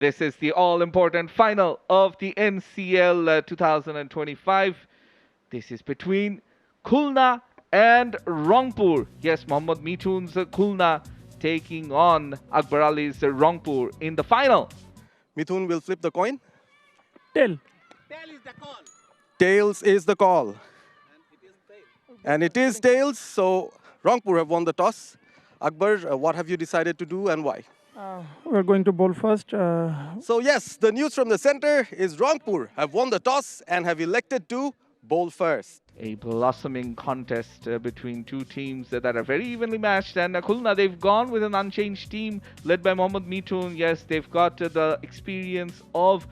This is the all-important final of the NCL 2025. This is between Khulna and Rangpur. Yes, Mohammad Mithun's Khulna taking on Akbar Ali's Rangpur in the final. Mithun will flip the coin. Tail. Tail is the call. Tails is the call. And it is tails, so Rangpur have won the toss. Akbar, what have you decided to do and why? We're going to bowl first. So yes, the news from the center is Rangpur have won the toss and have elected to bowl first. A blossoming contest between two teams that are very evenly matched. And Khulna, they've gone with an unchanged team led by Mohammad Mithun. Yes, they've got the experience of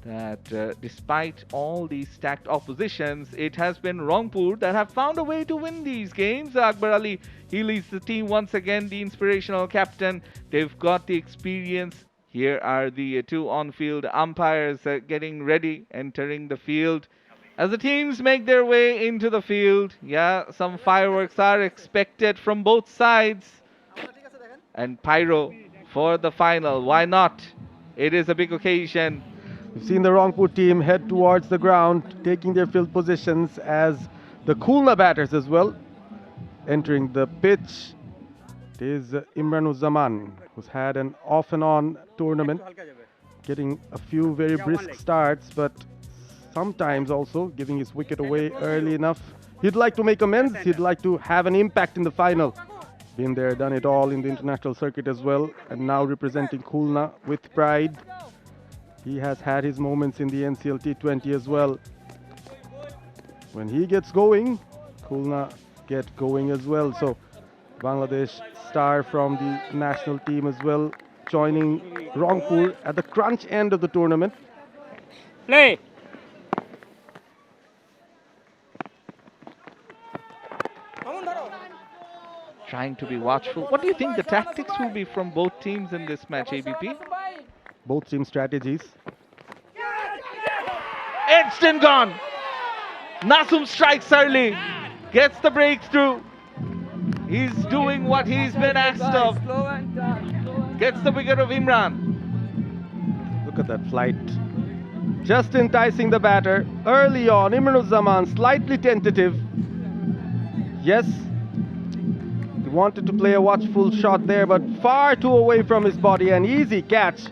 that despite all these stacked oppositions, it has been Rangpur that have found a way to win these games. Akbar Ali, he leads the team once again, the inspirational captain. They've got the experience. Here are the two on-field umpires getting ready, entering the field. As the teams make their way into the field, yeah, some fireworks are expected from both sides. And pyro for the final, why not? It is a big occasion. We've seen the Rangpur team head towards the ground, taking their field positions as the Khulna batters as well. Entering the pitch is Imran-uz-Zaman, who's had an off and on tournament, getting a few very brisk starts, but sometimes also giving his wicket away early enough. He'd like to make amends, he'd like to have an impact in the final. Been there, done it all in the international circuit as well, and now representing Khulna with pride. He has had his moments in the NCL T20 as well. When he gets going, Khulna get going as well. So Bangladesh star from the national team as well, joining Rangpur at the crunch end of the tournament. Play. Trying to be watchful. What do you think the tactics will be from both teams in this match, ABP? Both team strategies. Edged and gone. Nasum strikes early. Gets the breakthrough. He's doing what he's been asked of. Gets the wicket of Imran. Look at that flight. Just enticing the batter. Early on, Imran-uz-Zaman slightly tentative. Yes, he wanted to play a watchful shot there, but far too away from his body. An easy catch.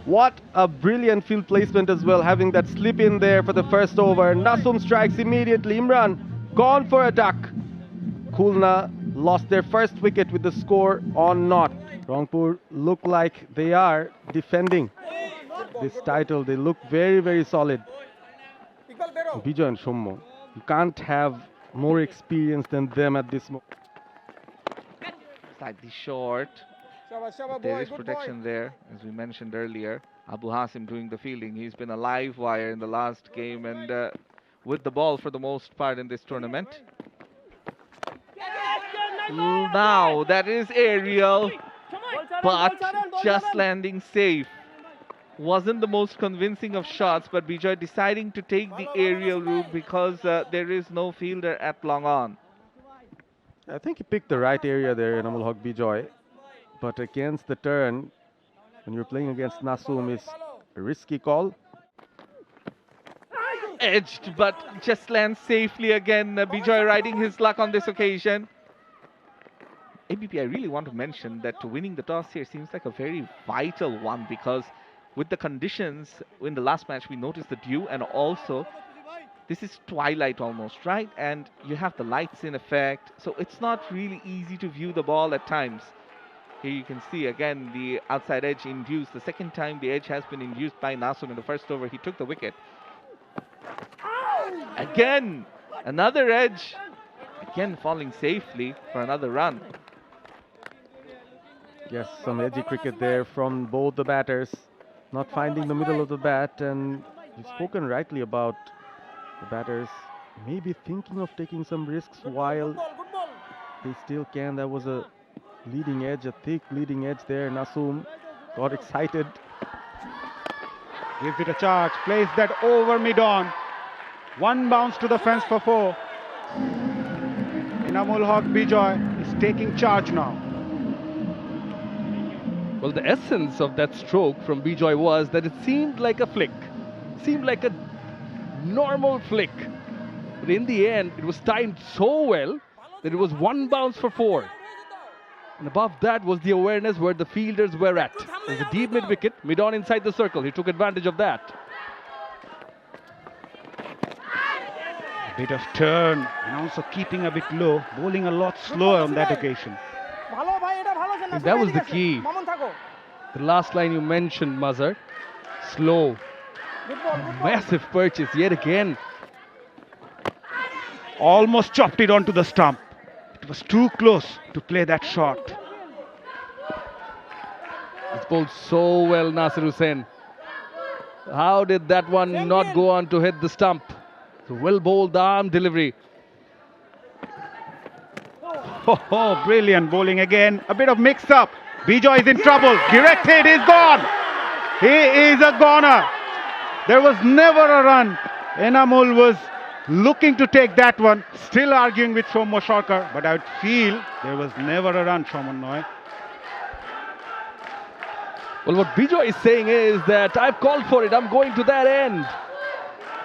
What a brilliant field placement as well, having that slip in there for the first over. Nasum strikes immediately. Imran gone for a duck. Khulna lost their first wicket with the score on naught. Rangpur look like they are defending this title. They look very, very solid. Bijoy and Sommo, you can't have more experience than them at this moment. Slightly short. There is protection there, as we mentioned earlier. Abu Hasim doing the fielding. He's been a live wire in the last game and with the ball for the most part in this tournament. Now that is aerial, but just landing safe. Wasn't the most convincing of shots, but Bijoy deciding to take the aerial route because there is no fielder at long on. I think he picked the right area there, Enamul Haq Bijoy. But against the turn, when you're playing against Nasum, is a risky call. Edged, but just lands safely again. Bijoy riding his luck on this occasion. ABP, I really want to mention that winning the toss here seems like a very vital one, because with the conditions in the last match, we noticed the dew, and also this is twilight almost, right? And you have the lights in effect, so it's not really easy to view the ball at times. Here you can see again the outside edge induced. The second time the edge has been induced by Nasum. In the first over, he took the wicket. Again, another edge. Again, falling safely for another run. Yes, some edgy cricket there from both the batters. Not finding the middle of the bat, and you've spoken rightly about the batters maybe thinking of taking some risks while they still can. That was a leading edge, a thick leading edge there. Nasum got excited. Gives it a charge, plays that over mid-on. One bounce to the fence for 4. Enamul Haq Bijoy is taking charge now. Well, the essence of that stroke from 𝗵𝗫𝗀 was that it seemed like a flick, seemed like a normal flick. But in the end, it was timed so well that it was one bounce for 4. And above that was the awareness where the fielders were at. It was a deep mid-wicket, mid-on inside the circle. He took advantage of that. A bit of turn and also keeping a bit low, bowling a lot slower on that occasion. And that was the key. The last line you mentioned, Mazhar. Slow. Massive purchase yet again. Almost chopped it onto the stump. It was too close to play that shot. It's bowled so well, Nasir Hussain. How did that one not go on to hit the stump? It's a well bowled arm delivery. Oh, brilliant bowling again. A bit of mix up. 𝗵𝗫𝗀 is in trouble. Direct hit is gone. He is a goner. There was never a run. Enamul was looking to take that one. Still arguing with Soumya Sarkar. But I would feel there was never a run, Shomon Noy. Well, what 𝗵𝗫𝗀 is saying is that I've called for it. I'm going to that end.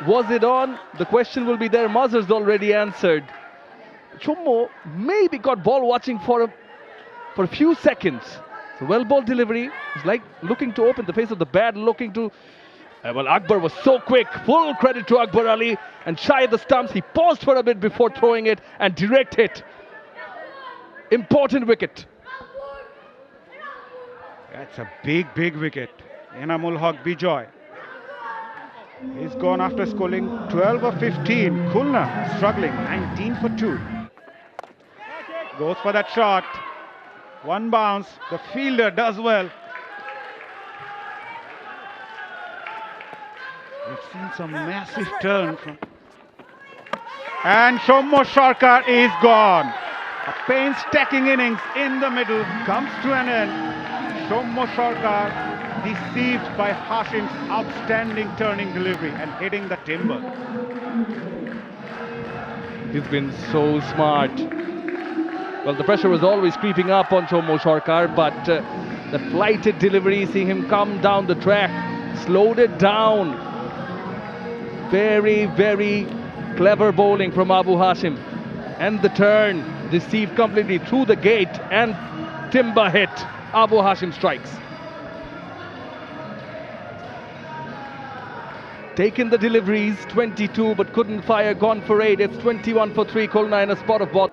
Was it on? The question will be there. Mazhar's already answered. Soumya maybe got ball watching for a few seconds. So well ball delivery. It's like looking to open the face of the bat, looking to... well, Akbar was so quick. Full credit to Akbar Ali. And shy of the stumps, he paused for a bit before throwing it and direct hit. Important wicket. That's a big wicket. Enamul Haq 𝗵𝗫𝗀. He's gone after scoring 12 of 15. Khulna struggling, 19 for 2. Goes for that shot. One bounce. The fielder does well. We've seen some massive turn from... And Soumya Sarkar is gone. A painstaking innings in the middle comes to an end. Soumya Sarkar deceived by Hashim's outstanding turning delivery and hitting the timber. He's been so smart. Well, the pressure was always creeping up on Soumya Sarkar, but the flighted delivery, seeing him come down the track, slowed it down. Very clever bowling from Abu Hashim. And the turn deceived completely through the gate, and timber hit. Abu Hashim strikes. Taken the deliveries, 22, but couldn't fire, gone for 8. It's 21 for 3, Khulna in a spot of ball.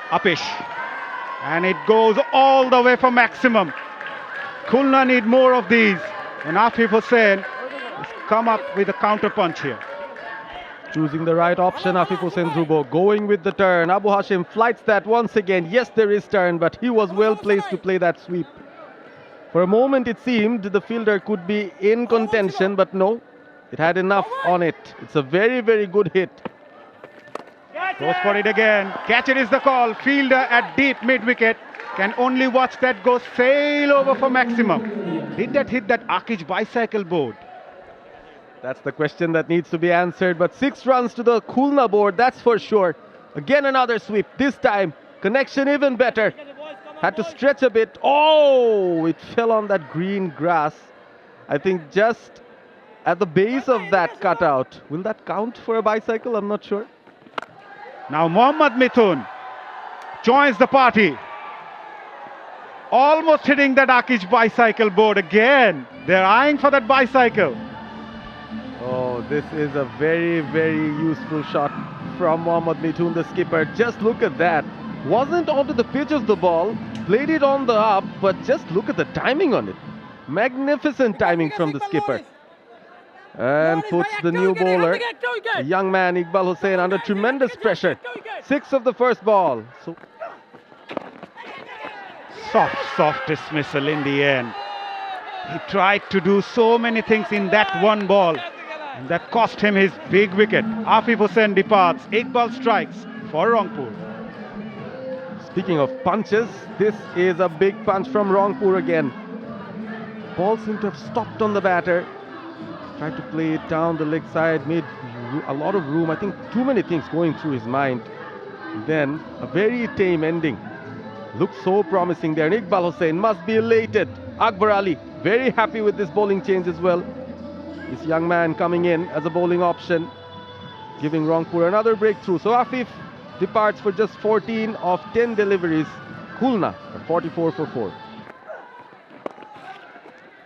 Upish. And it goes all the way for maximum. Khulna need more of these. And Afif Hussain has come up with a counter punch here. Choosing the right option, Afif Hussain Dhruvo going with the turn. Abu Hashim flights that once again. Yes, there is turn, but he was well placed to play that sweep. For a moment it seemed the fielder could be in contention, but no, it had enough on it. It's a very good hit. Goes for it again. Catch it is the call. Fielder at deep mid-wicket can only watch that go sail over for maximum. Did that hit that 𝗂𝗍𝗄𝗃 bicycle board? That's the question that needs to be answered. But 6 runs to the Khulna board, that's for sure. Again another sweep. This time connection even better. Had to stretch a bit. Oh, it fell on that green grass. I think just at the base of that cutout. Will that count for a bicycle? I'm not sure. Now Mohammad Mithun joins the party. Almost hitting that 𝗂𝗍𝗄𝗃 bicycle board again. They're eyeing for that bicycle. Oh, this is a very useful shot from Mohammad Mithun, the skipper. Just look at that. Wasn't onto the pitch of the ball, played it on the up, but just look at the timing on it. Magnificent timing from the skipper. And puts the new bowler, the young man Iqbal Hussain, under tremendous pressure. 6 of the first ball. So Soft dismissal in the end. He tried to do so many things in that one ball, and that cost him his big wicket. Afif Hussain departs. Iqbal strikes for Rangpur. Speaking of punches, this is a big punch from Rangpur again. Ball seemed to have stopped on the batter. Tried to play it down the leg side, made a lot of room. I think too many things going through his mind. Then a very tame ending. Looks so promising there. Iqbal Hussain must be elated. Akbar Ali very happy with this bowling change as well. This young man coming in as a bowling option, giving Rangpur another breakthrough. So Afif departs for just 14 of 10 deliveries. Khulna at 44 for 4.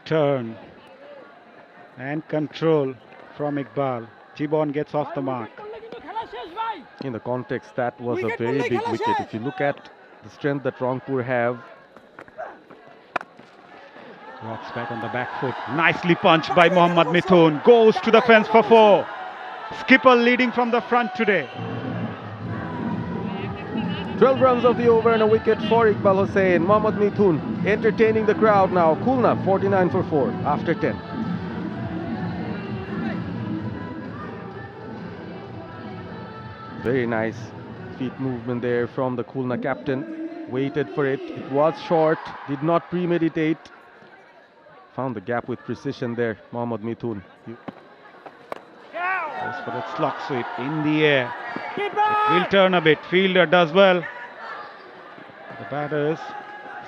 Turn and control from Iqbal. Gibbon gets off the mark. In the context, that was a very big wicket. If you look at the strength that Rangpur have. Rocks back on the back foot. Nicely punched by Mohammad Mithun. Goes to the fence for 4. Skipper leading from the front today. 12 runs of the over and a wicket for Iqbal Hussain. Mohammad Mithun entertaining the crowd now. Khulna 49 for 4 after 10. Very nice feet movement there from the Khulna captain. Waited for it. It was short. Did not premeditate. Found the gap with precision there, Mohammad Mithun. Goes for that slog sweep in the air. It will turn a bit. Fielder does well. The batters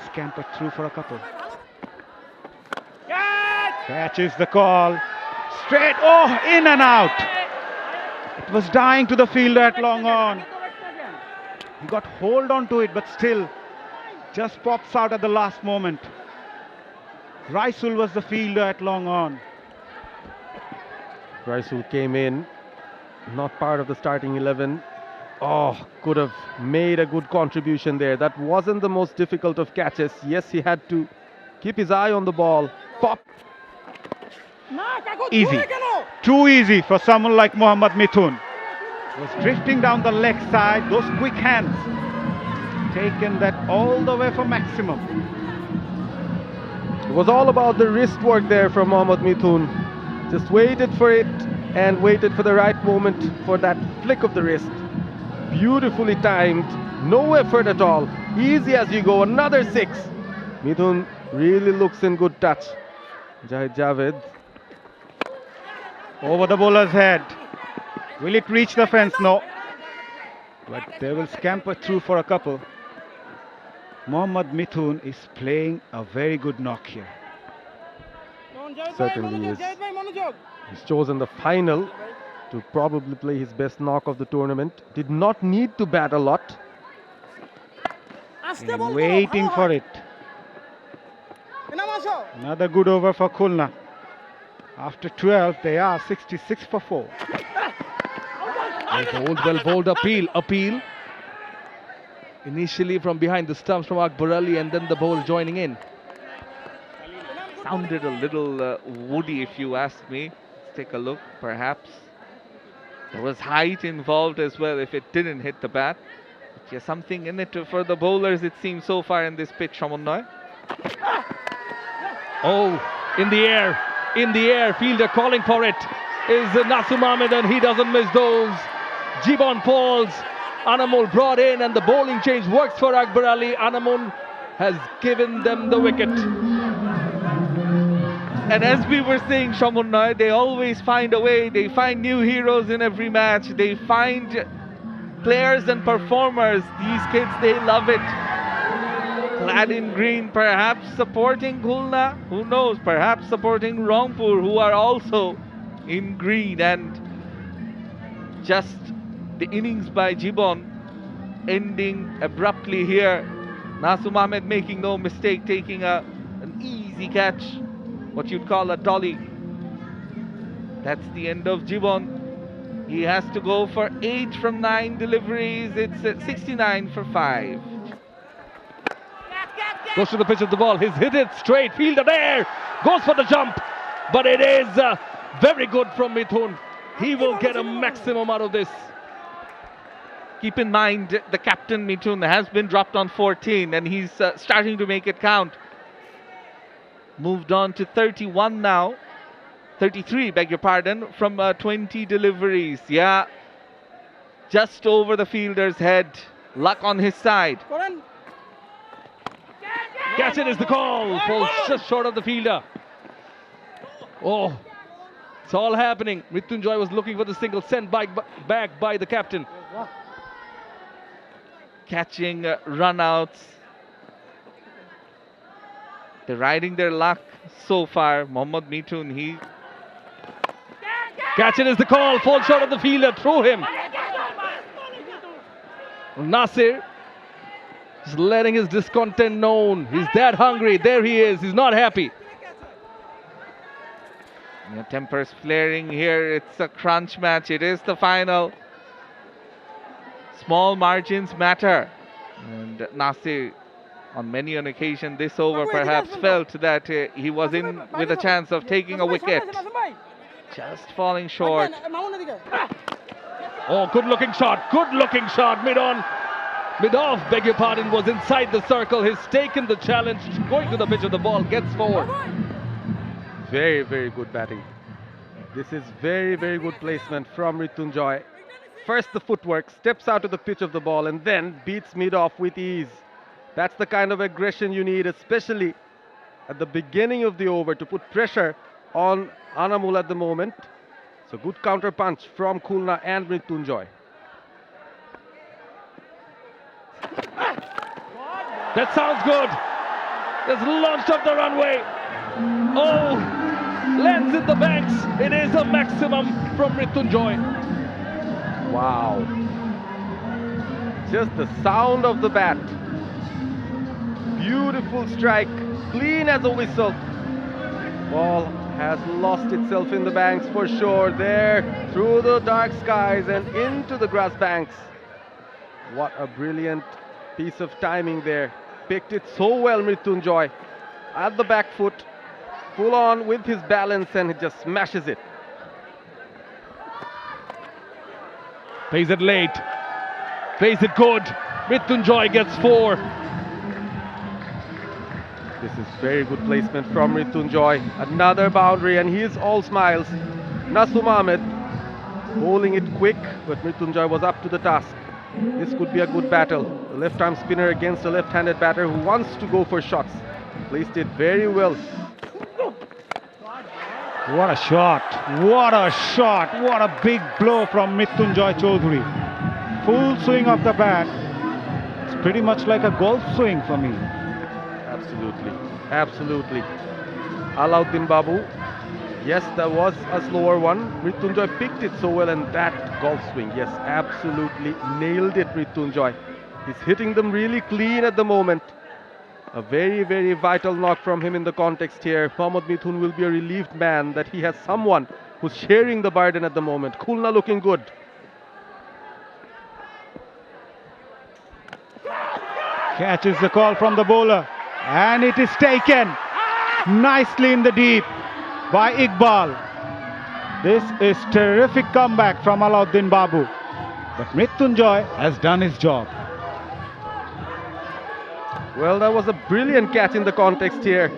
scamper through for a couple. Catches the call. Straight. Oh, in and out. It was dying to the fielder at long on. He got hold on to it, but still just pops out at the last moment. Raisul was the fielder at long on. Raisul came in, not part of the starting 11. Oh, could have made a good contribution there. That wasn't the most difficult of catches. Yes, he had to keep his eye on the ball. Pop. Easy. Too easy for someone like Mohammad Mithun. Was drifting down the leg side. Those quick hands. Taken that all the way for maximum. It was all about the wrist work there from Mohammad Mithun. Just waited for it and waited for the right moment for that flick of the wrist. Beautifully timed. No effort at all. Easy as you go. Another 6. Mithun really looks in good touch. Jahid Javed. Over the bowler's head. Will it reach the fence? No. But they will scamper through for a couple. Mohammad Mithun is playing a very good knock here. Certainly is. He's chosen the final to probably play his best knock of the tournament. Did not need to bat a lot. And waiting for it. Another good over for Khulna. After 12, they are 66 for 4. Well bowled appeal. Initially from behind the stumps from Akbar Ali, and then the bowl joining in. Sounded a little woody, if you ask me. Let's take a look, perhaps. There was height involved as well if it didn't hit the bat. But yeah, something in it for the bowlers, it seems, so far in this pitch, Shamunnoy. Oh, in the air, fielder calling for it is Nasum Ahmed, and he doesn't miss those. Gibbon falls, Anamul brought in, and the bowling change works for Akbar Ali. Anamul has given them the wicket. And as we were saying, Shamunnoy, they always find a way. They find new heroes in every match. They find players and performers. These kids, they love it. Clad in green, perhaps supporting Khulna. Who knows? Perhaps supporting Rangpur, who are also in green. And just the innings by Gibbon ending abruptly here. Nasum Ahmed making no mistake, taking an easy catch. What you'd call a dolly. That's the end of Gibbon. He has to go for 8 from 9 deliveries. It's 69 for 5. Goes to the pitch of the ball. He's hit it straight. Fielder there. Goes for the jump. But it is very good from Mithun. He will get a maximum out of this. Keep in mind, the captain Mithun has been dropped on 14 and he's starting to make it count. Moved on to 31 now. 33, beg your pardon, from 20 deliveries. Yeah, just over the fielder's head. Luck on his side. Catch it is the call. Falls just short of the fielder. Oh, it's all happening. Mrityunjoy was looking for the single, sent back by the captain. Catching runouts They're riding their luck so far. Mohammad Mithun, he... Catch it is the call. Falls short of the fielder. Throw him. Nasir is letting his discontent known. He's that hungry. There he is. He's not happy. Tempers flaring here. It's a crunch match. It is the final. Small margins matter. And Nasir, on many an occasion this over, perhaps felt that he was in with a chance of taking a wicket. Just falling short. Oh, good looking shot. Good looking shot. Mid-off, beg your pardon, was inside the circle. He's taken the challenge, going to the pitch of the ball, gets forward. Very, very good batting. This is very, very good placement from Mrityunjoy. First the footwork, steps out to the pitch of the ball and then beats mid-off with ease. That's the kind of aggression you need, especially at the beginning of the over, to put pressure on Anamul at the moment. So good counter punch from Khulna and Mrityunjoy. That sounds good. That's launched up the runway. Oh, lands in the banks. It is a maximum from Mrityunjoy. Wow. Just the sound of the bat. Beautiful strike, clean as a whistle. Ball has lost itself in the banks for sure. There, through the dark skies and into the grass banks. What a brilliant piece of timing there. Picked it so well, Mrityunjoy. At the back foot, full on with his balance, and he just smashes it. Plays it late. Plays it good. Mrityunjoy gets 4. This is very good placement from Mrityunjoy. Another boundary, and he is all smiles. Nasum Ahmed bowling it quick, but Mrityunjoy was up to the task. This could be a good battle. The left-arm spinner against a left-handed batter who wants to go for shots. Placed it very well. What a shot. What a shot. What a big blow from Mrityunjoy Chaudhary. Full swing of the bat. It's pretty much like a golf swing for me. Absolutely. Absolutely. Alauddin Babu. Yes, there was a slower one. Mrityunjoy picked it so well, and that golf swing, yes, absolutely nailed it, Mrityunjoy. He's hitting them really clean at the moment. A very, very vital knock from him in the context here. Mohammad Mithun will be a relieved man that he has someone who's sharing the burden at the moment. Khulna looking good. Catches the call from the bowler, and it is taken nicely in the deep by Iqbal. This is terrific comeback from Alauddin Babu. But Mrityunjoy has done his job. Well, that was a brilliant catch in the context here.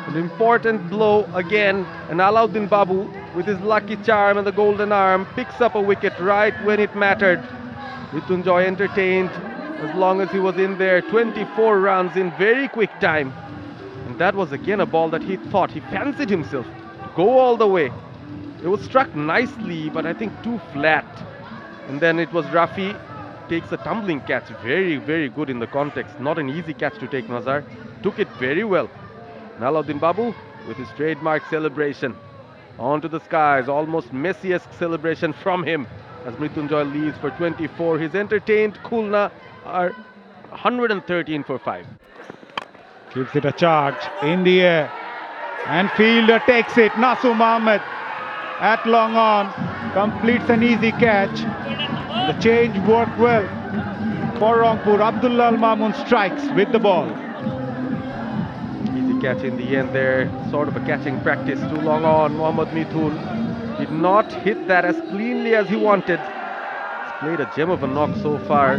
An important blow again, and Alauddin Babu, with his lucky charm and the golden arm, picks up a wicket right when it mattered. Mrityunjoy entertained as long as he was in there. 24 runs in very quick time. And that was again a ball that he thought he fancied himself to go all the way. It was struck nicely, but I think too flat. And then it was Rafi takes a tumbling catch. Very, very good in the context. Not an easy catch to take, Nazar. Took it very well. Alauddin Babu with his trademark celebration. Onto the skies. Almost Messi-esque celebration from him as Mrityunjoy leaves for 24. He's entertained. Khulna are 113 for 5. Gives it a charge in the air, and fielder takes it. Nasum Ahmed at long on completes an easy catch. The change worked well for Rangpur. Abdullah Al Mamun strikes with the ball. Easy catch in the end there. Sort of a catching practice. Too long on. Mohammad Mithun did not hit that as cleanly as he wanted. He's played a gem of a knock so far.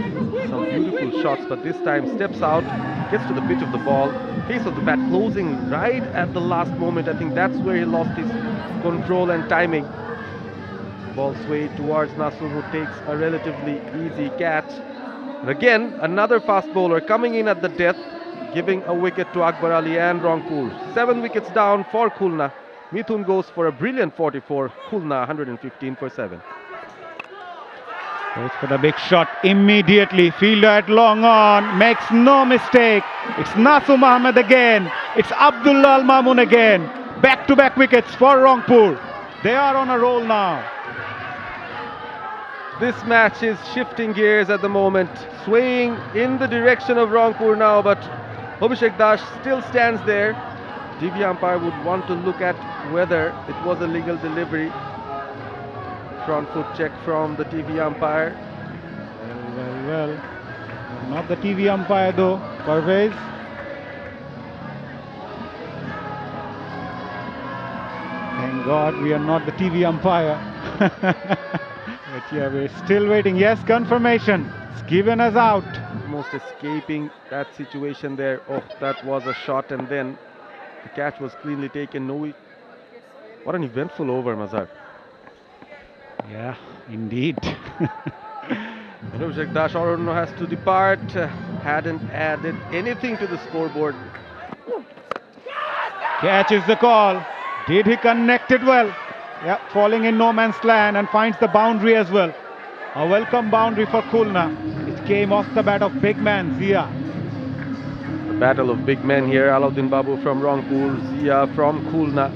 Some beautiful shots, but this time steps out, gets to the pitch of the ball. Pace of the bat closing right at the last moment. I think that's where he lost his control and timing. Ball swayed towards Nasum, who takes a relatively easy catch. And again, another fast bowler coming in at the death, giving a wicket to Akbar Ali and Rangpur. 7 wickets down for Khulna. Mithun goes for a brilliant 44. Khulna 115 for 7. Goes for the big shot immediately. Fielder at long on, makes no mistake. It's Nasum Ahmed again. It's Abdullah Al Mamun again. Back-to-back wickets for Rangpur. They are on a roll now. This match is shifting gears at the moment, swaying in the direction of Rangpur now, but Abhishek Das still stands there. TV umpire would want to look at whether it was a legal delivery. Front foot check from the TV umpire. Well. Not the TV umpire though, 𝗂𝗶𝗃𝗄. Thank God we are not the TV umpire. But yeah, we're still waiting. Yes, confirmation. It's given us out. Almost escaping that situation there. Oh, that was a shot, and then the catch was cleanly taken. No, what an eventful over, Mazhar. Yeah, indeed. Abhishek Das has to depart. Hadn't added anything to the scoreboard. Catches the call. Did he connect it well? Yeah, falling in no man's land and finds the boundary as well. A welcome boundary for Khulna. It came off the bat of big man 𝗂. The battle of big men here. Alauddin Babu from Rangpur, 𝗂 from Khulna.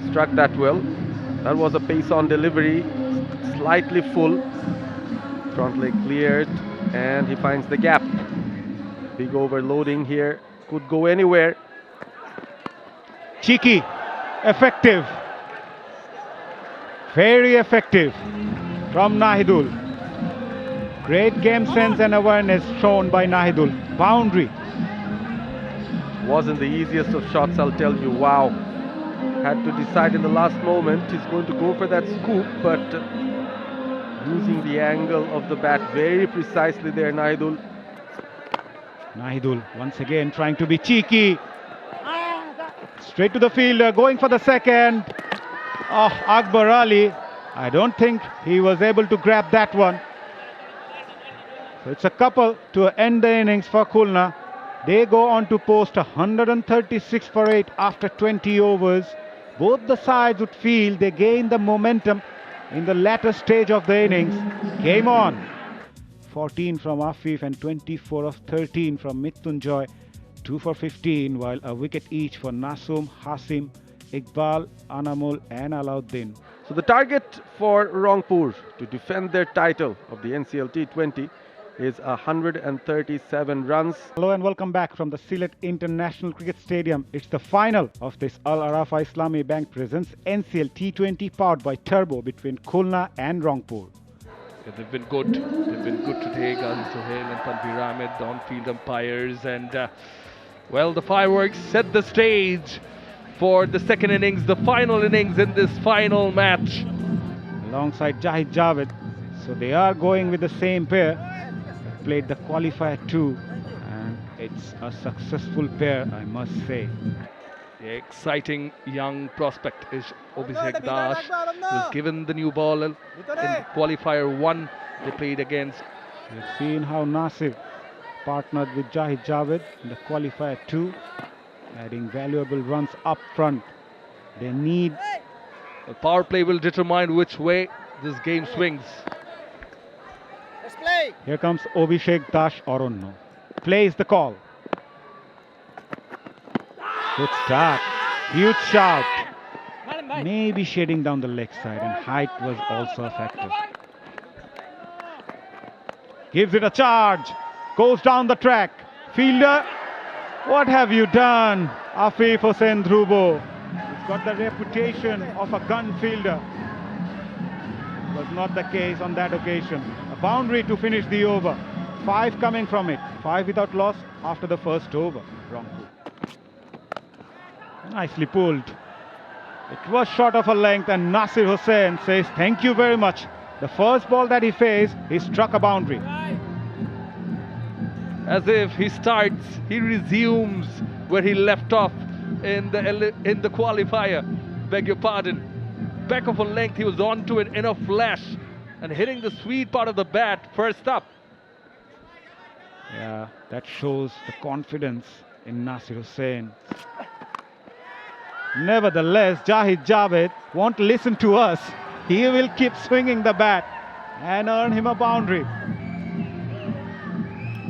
Struck that well. That was a pace-on delivery, slightly full. Front leg cleared, and he finds the gap. Big overloading here, could go anywhere. Cheeky, effective, very effective from Nahidul. Great game sense and awareness shown by Nahidul. Boundary. Wasn't the easiest of shots, I'll tell you. Wow. Had to decide in the last moment. He's going to go for that scoop, but using the angle of the bat very precisely there, Nahidul. Nahidul once again trying to be cheeky. Straight to the fielder, going for the second. Oh, Akbar Ali. I don't think he was able to grab that one. So it's a couple to end the innings for Khulna. They go on to post 136 for 8 after 20 overs. Both the sides would feel they gained the momentum in the latter stage of the innings. Game on. 14 from Afif and 24 of 13 from Mrityunjoy. 2 for 15, while a wicket each for Nasum, Hasim, Iqbal, Anamul and Alauddin. So the target for Rangpur to defend their title of the NCL T20 is 137 runs. Hello and welcome back from the Sylhet International Cricket Stadium. It's the final of this Al-Arafa Islami Bank presents NCL T20 powered by Turbo between Khulna and Rangpur. Yeah, they've been good. They've been good today. Ghazi Sohail and Tanveer Ahmed, the on-field umpires, and well, the fireworks set the stage for the second innings, the final innings in this final match. Alongside Jahid Javed, so they are going with the same pair. Played the qualifier 2, and it's a successful pair, I must say. The exciting young prospect is Abhishek Das, who was given the new ball in qualifier 1 they played against. We've seen how Nasir partnered with Jahid Javed in the qualifier 2, adding valuable runs up front. They need... The power play will determine which way this game swings. Here comes Abhishek Das Oronno. Plays the call. Good start. Huge shout. Maybe shading down the leg side, and height was also a factor. Gives it a charge. Goes down the track. Fielder, what have you done? Afif Hussain Dhruvo. He's got the reputation of a gun fielder. Was not the case on that occasion. A boundary to finish the over. 5 coming from it. 5 without loss after the first over. Rangpur. Nicely pulled. It was short of a length, and Nasir Hussain says thank you very much. The first ball that he faced, he struck a boundary. As if he starts, he resumes where he left off in the qualifier. Beg your pardon. Back of a length, he was onto it in a flash and hitting the sweet part of the bat first up. Yeah, that shows the confidence in Nasir Hussain. Nevertheless, Jahid Javed won't listen to us. He will keep swinging the bat and earn him a boundary.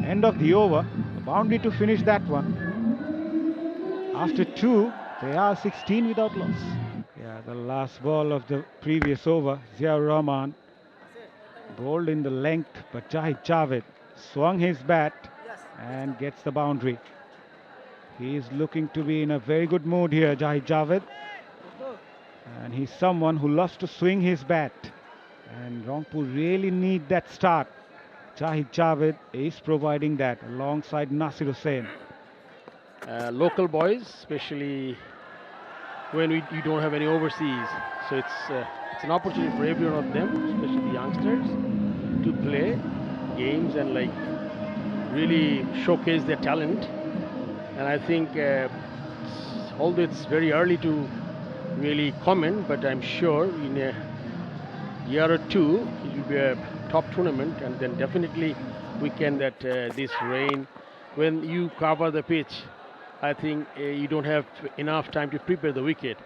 End of the over, a boundary to finish that one. After 2, they are 16 without loss. Yeah, the last ball of the previous over, Ziaur Rahman bowled in the length, but 𝗂𝗍𝗃 swung his bat and gets the boundary. He is looking to be in a very good mood here, 𝗂𝗍𝗃, and he's someone who loves to swing his bat, and Rangpur really need that start. 𝗂𝗍𝗃 is providing that alongside Nasir Hussain. Local boys, especially when you don't have any overseas, so it's an opportunity for every one of them, especially the youngsters, to play games and like really showcase their talent. And I think although it's very early to really comment, but I'm sure in a year or two it will be a top tournament, and then definitely we can that this rain, when you cover the pitch, I think you don't have enough time to prepare the wicket.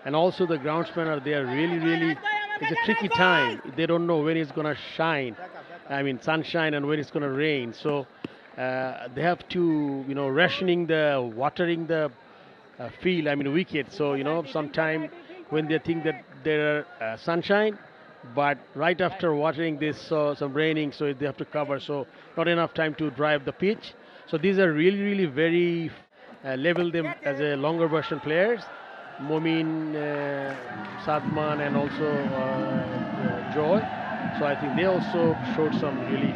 And also the groundsmen are there really, it's a tricky time. They don't know when it's going to shine, I mean sunshine, and when it's going to rain. So they have to, rationing the, watering the field, I mean wicket. So, sometime when they think that there are sunshine, but right after watering this, some raining, so they have to cover. So not enough time to dry up the pitch. So these are really very level them as a longer version players, Momin, Sadman, and also Joy. So I think they also showed some really,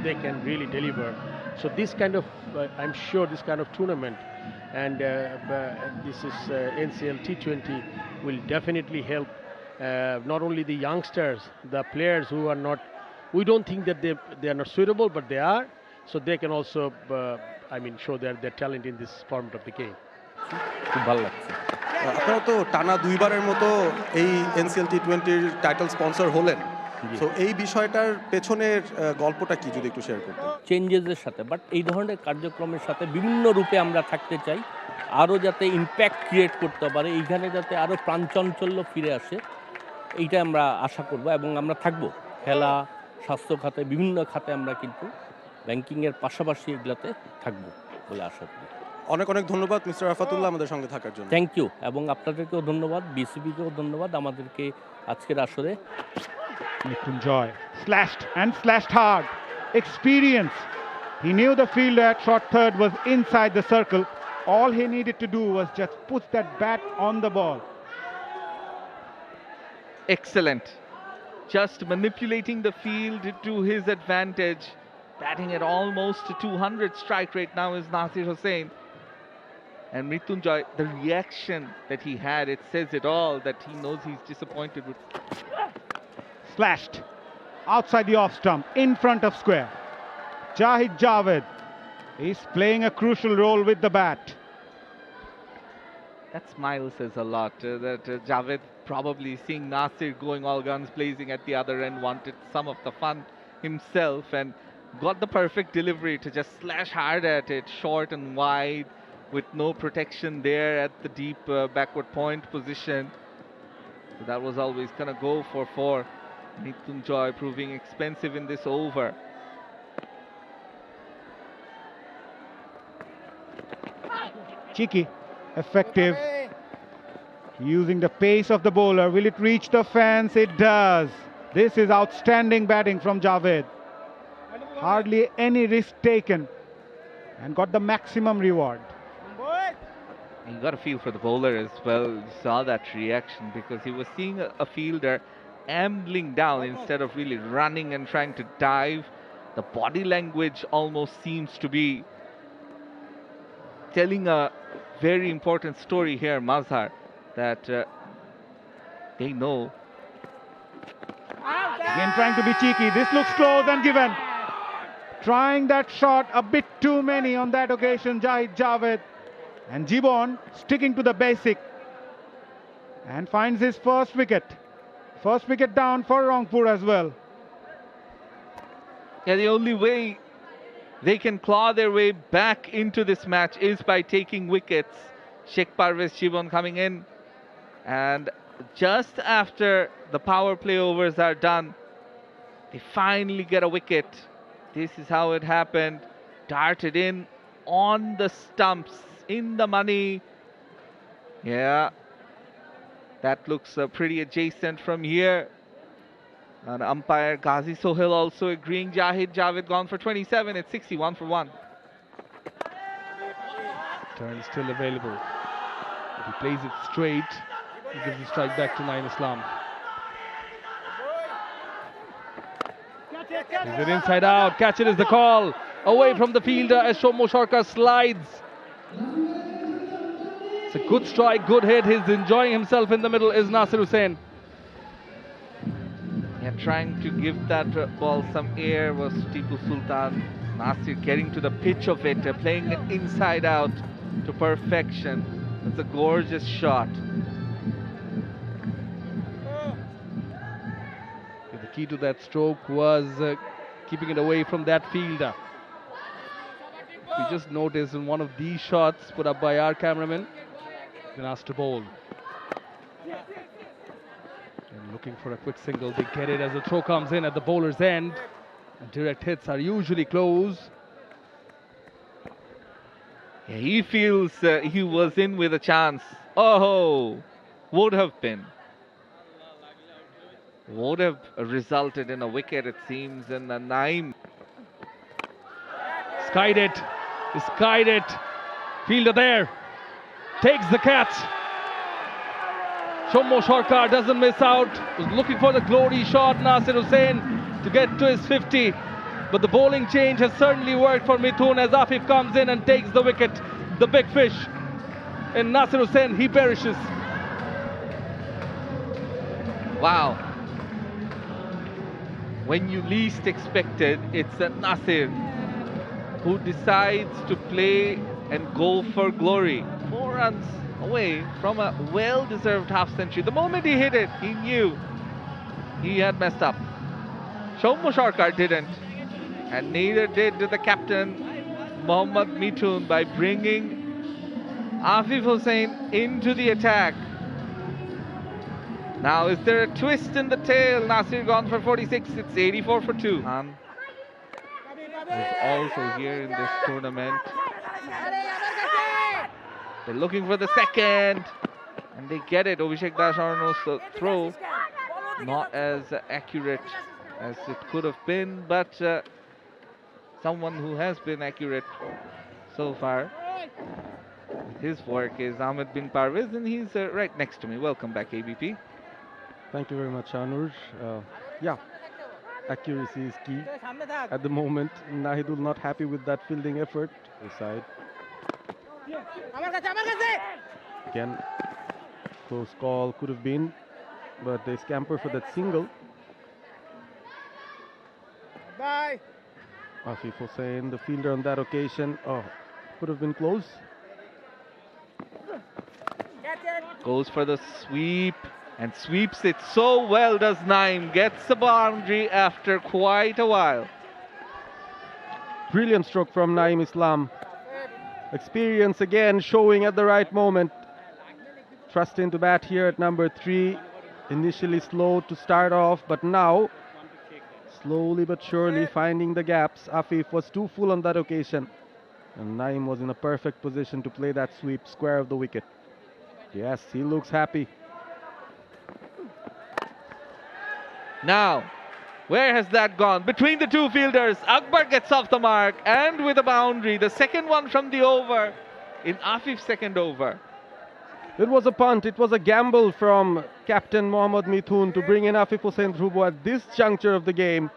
they can really deliver. So this kind of, I'm sure this kind of tournament, and this is NCL T20 will definitely help not only the youngsters, the players who are not, we don't think that they are not suitable, but they are. So they can also show their talent in this format of the game. খুব ভালো লাগছে। আপনারা তো টানা 2 বারের মতো এই NCL T20 title sponsor হলেন, তো এই বিষয়টার পেছনের গল্পটা কি যদি একটু শেয়ার করতেন? চেঞ্জেসের সাথে, বাট এই ধরনের কার্যক্রমের সাথে বিভিন্ন রূপে আমরা থাকতে চাই, আরও যাতে ইম্প্যাক্ট ক্রিয়েট করতে পারে, এইখানে যাতে আরও প্রাণচাঞ্চল্য ফিরে আসে, এইটা আমরা আশা করব এবং আমরা থাকব। খেলা, স্বাস্থ্য খাতে, বিভিন্ন খাতে আমরা কিন্তু ব্যাংকিংয়ের পাশাপাশি এগুলাতে থাকবো বলে আশা করি। অনেক ধন্যবাদ মিস্টার আরাফাতুল্লাহ আমাদের সঙ্গে থাকার জন্য। থ্যাংক ইউ, এবং আপনাদেরকেও ধন্যবাদ, বিসিবিকেও ধন্যবাদ আমাদেরকে আজকের আসরে। Mrityunjay slashed hard. Experience. He knew the fielder at short third was inside the circle. All he needed to do was just put that bat on the ball. Excellent. Just manipulating the field to his advantage. Batting at almost 200 strike rate now is Nasir Hussain. And Mrityunjay, the reaction that he had, it says it all, that he knows he's disappointed with. Slashed outside the off stump, in front of square. 𝗂𝗍𝗃 is playing a crucial role with the bat. That smile says a lot. That Javed, probably seeing Nasir going all guns blazing at the other end, wanted some of the fun himself and got the perfect delivery to just slash hard at it, short and wide, with no protection there at the deep backward point position. So that was always gonna go for 4. Mrityunjay proving expensive in this over. Cheeky, effective, using the pace of the bowler. Will it reach the fence? It does. This is outstanding batting from Javed. Hardly any risk taken and got the maximum reward. You got to feel for the bowler as well. You saw that reaction because he was seeing a fielder ambling down instead of really running and trying to dive. The body language almost seems to be telling a very important story here, Mazhar, that they know. Again trying to be cheeky. This looks close and given. Trying that shot a bit too many on that occasion, 𝗂𝗍𝗃. And Gibbon sticking to the basic and finds his first wicket. First wicket down for Rangpur as well. Yeah, the only way they can claw their way back into this match is by taking wickets. 𝗃𝗵𝗃𝗃 coming in, and just after the power play overs are done, they finally get a wicket. This is how it happened. Darted in on the stumps in the money. Yeah, that looks pretty adjacent from here. And umpire Ghazi Sohail also agreeing. Jahid Javed gone for 27. It's 61 for 1. Turn still available. If he plays it straight, he gives the strike back to Naeem Islam. Is it inside out? Catch it is the call. Away from the fielder as Shommo Sharkar slides. It's a good strike, good hit. He's enjoying himself in the middle is Nasir Hussain. Yeah, trying to give that ball some air was Tipu Sultan. Nasir getting to the pitch of it, playing it inside out to perfection. It's a gorgeous shot. The key to that stroke was keeping it away from that fielder. We just noticed in one of these shots put up by our cameraman, been asked to bowl. And looking for a quick single, they get it as the throw comes in at the bowler's end. And direct hits are usually close. Yeah, he feels he was in with a chance. Oh, would have been. Would have resulted in a wicket, it seems, and Naeem. Skied it. He skied it. Fielder there. Takes the catch. Shommo Sharkar doesn't miss out. Was looking for the glory shot, Nasir Hussain, to get to his 50. But the bowling change has certainly worked for Mithun as Afif comes in and takes the wicket. The big fish. And Nasir Hussain, he perishes. Wow. When you least expect it, it's Nasir who decides to play and go for glory. 4 runs away from a well-deserved half-century. The moment he hit it, he knew he had messed up. Shommo Sharkar didn't, and neither did the captain Mohammad Mithun by bringing Afif Hussain into the attack. Now, is there a twist in the tail? Nasir gone for 46. It's 84 for 2. Is also here in this tournament. They're looking for the second, and they get it. Abhishek Dasharno's throw not as accurate as it could have been, but someone who has been accurate so far. His work is Ahmed bin Parvez, and he's right next to me. Welcome back, ABP. Thank you very much, Anuj. Yeah, accuracy is key at the moment. Nahidul not happy with that fielding effort. His side. Again, close call could have been, but they scamper for that single. Afif Hussain, the fielder on that occasion. Oh, could have been close. Goes for the sweep and sweeps it so well does Naeem. Gets the boundary after quite a while. Brilliant stroke from Naeem Islam. Experience again showing at the right moment. Thrust into bat here at number 3. Initially slow to start off, but now slowly but surely finding the gaps. Afif was too full on that occasion, and Naeem was in a perfect position to play that sweep square of the wicket. Yes, he looks happy. Now, where has that gone? Between the two fielders, Akbar gets off the mark and with a boundary. The second one from the over in Afif's second over. It was a punt. It was a gamble from captain Mohammad Mithun to bring in Afif Hussain Dhruvo at this juncture of the game,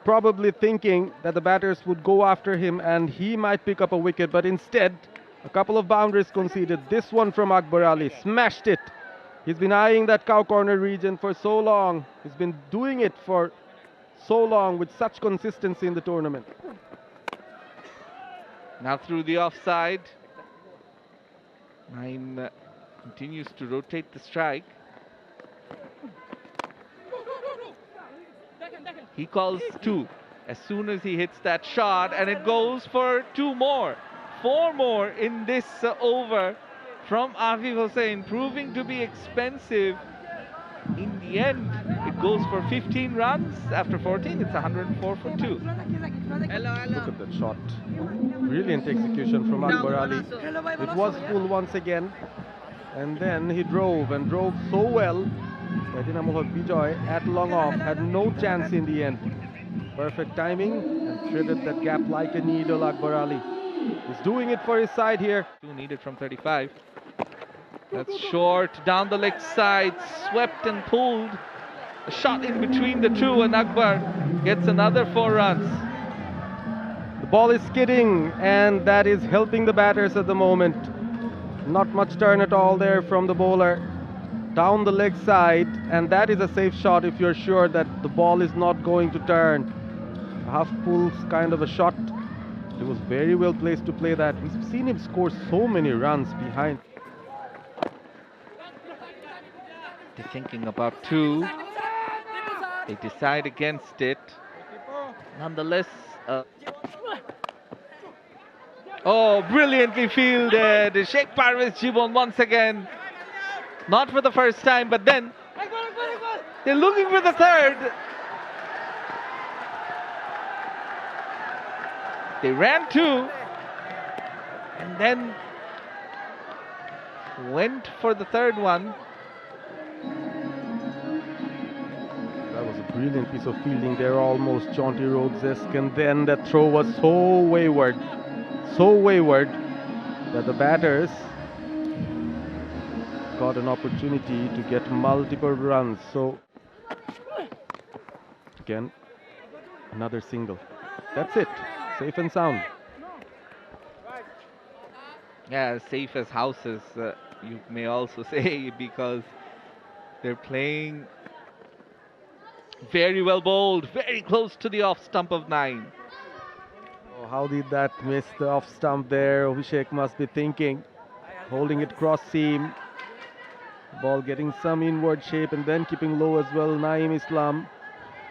probably thinking that the batters would go after him and he might pick up a wicket, but instead, a couple of boundaries conceded. This one from Akbar Ali, smashed it. He's been eyeing that cow corner region for so long. He's been doing it for so long with such consistency in the tournament. Now through the offside. Naeem continues to rotate the strike. He calls 2 as soon as he hits that shot, and it goes for 2 more. 4 more in this over from Afif Hussain, proving to be expensive. In the end, it goes for 15 runs. After 14, it's 104 for 2. Look at that shot. Brilliant execution from 𝗵𝗺𝗲𝗧. It was full once again. And then he drove so well that 𝗃𝗵𝗃𝗃 at long off had no chance in the end. Perfect timing and threaded that gap like a needle. 𝗵𝗺𝗲𝗧 is doing it for his side here. 2 needed from 35. That's short, down the leg side, swept and pulled. A shot in between the two, and Akbar gets another 4 runs. The ball is skidding, and that is helping the batters at the moment. Not much turn at all there from the bowler. Down the leg side, and that is a safe shot if you're sure that the ball is not going to turn. A half pull kind of a shot. He was very well placed to play that. We've seen him score so many runs behind. They're thinking about 2. They decide against it. Nonetheless, oh, brilliantly fielded. 𝗃𝗵𝗃𝗀𝗃𝗃 once again. Not for the first time, but then they're looking for the third. They ran 2 and then went for the third one. That was a brilliant piece of fielding there, almost Jonty Rhodes-esque, and then that throw was so wayward that the batters got an opportunity to get multiple runs. So again, another single. That's it, safe and sound. Yeah, safe as houses, you may also say, because they're playing very well bowled, very close to the off stump of 9. Oh, how did that miss the off stump there? Abhishek must be thinking. Holding it cross seam. Ball getting some inward shape and then keeping low as well. Naeem Islam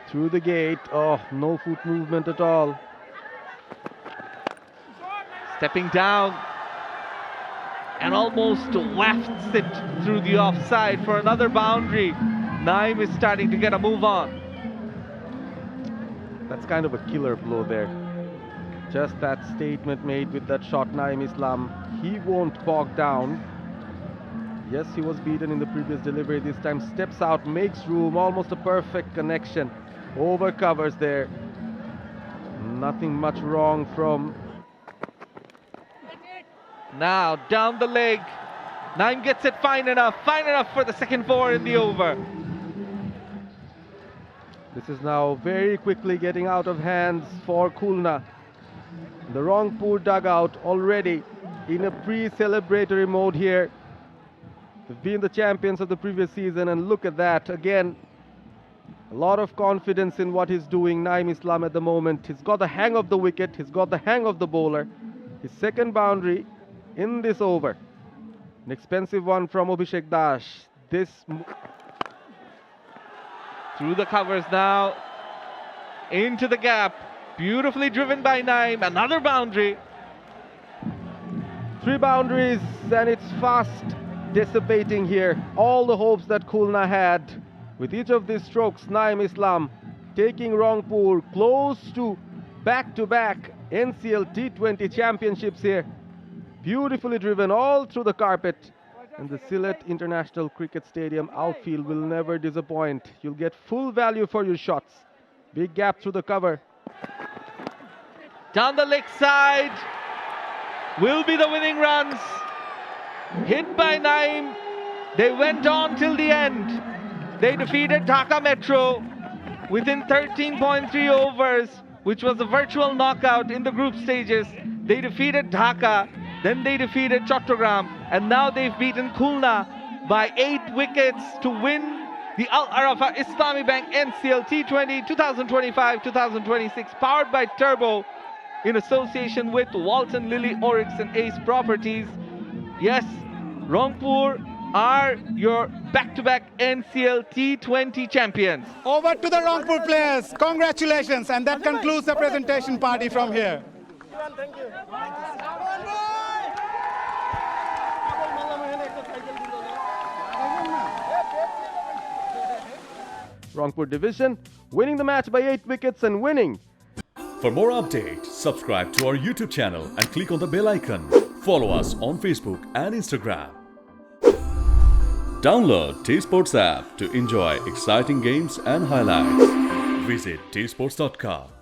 through the gate. Oh, no foot movement at all. Stepping down and almost wafts it through the offside for another boundary. Naeem is starting to get a move on. That's kind of a killer blow there. Just that statement made with that shot, Naeem Islam. He won't bog down. Yes, he was beaten in the previous delivery. This time steps out, makes room, almost a perfect connection. Over covers there. Nothing much wrong from... Now down the leg. Naeem gets it fine enough for the second 4 in the over. This is now very quickly getting out of hands for Khulna. The Rangpur dugout already in a pre-celebratory mode here. They've been the champions of the previous season, and look at that again. A lot of confidence in what he's doing, Naeem Islam, at the moment. He's got the hang of the wicket, he's got the hang of the bowler. His second boundary in this over. An expensive one from Abhishek Dash. Through the covers now, into the gap. Beautifully driven by Naeem. Another boundary. 3 boundaries, and it's fast dissipating here. All the hopes that Khulna had. With each of these strokes, Naeem Islam taking Rangpur close to back-to-back NCL T20 championships here. Beautifully driven all through the carpet. And the Sylhet International Cricket Stadium outfield will never disappoint. You'll get full value for your shots. Big gap through the cover. Down the leg side will be the winning runs. Hit by Naeem. They went on till the end. They defeated Dhaka Metro within 13.3 overs, which was a virtual knockout in the group stages. They defeated Dhaka, then they defeated Chattogram, and now they've beaten Khulna by 8 wickets to win the Al Arafa Islami Bank NCL T20 2025-2026, powered by Turbo in association with Walton Lilly Oryx and Ace Properties. Yes, Rangpur are your back-to-back NCL T20 champions. Over to the Rangpur players. Congratulations. And that concludes the presentation party from here. Thank you. Rangpur division, winning the match by 8 wickets and winning. For more updates, subscribe to our YouTube channel and click on the bell icon. Follow us on Facebook and Instagram. Download 𝗃𝗵𝗃𝗃 app to enjoy exciting games and highlights. Visit 𝗃sports.com.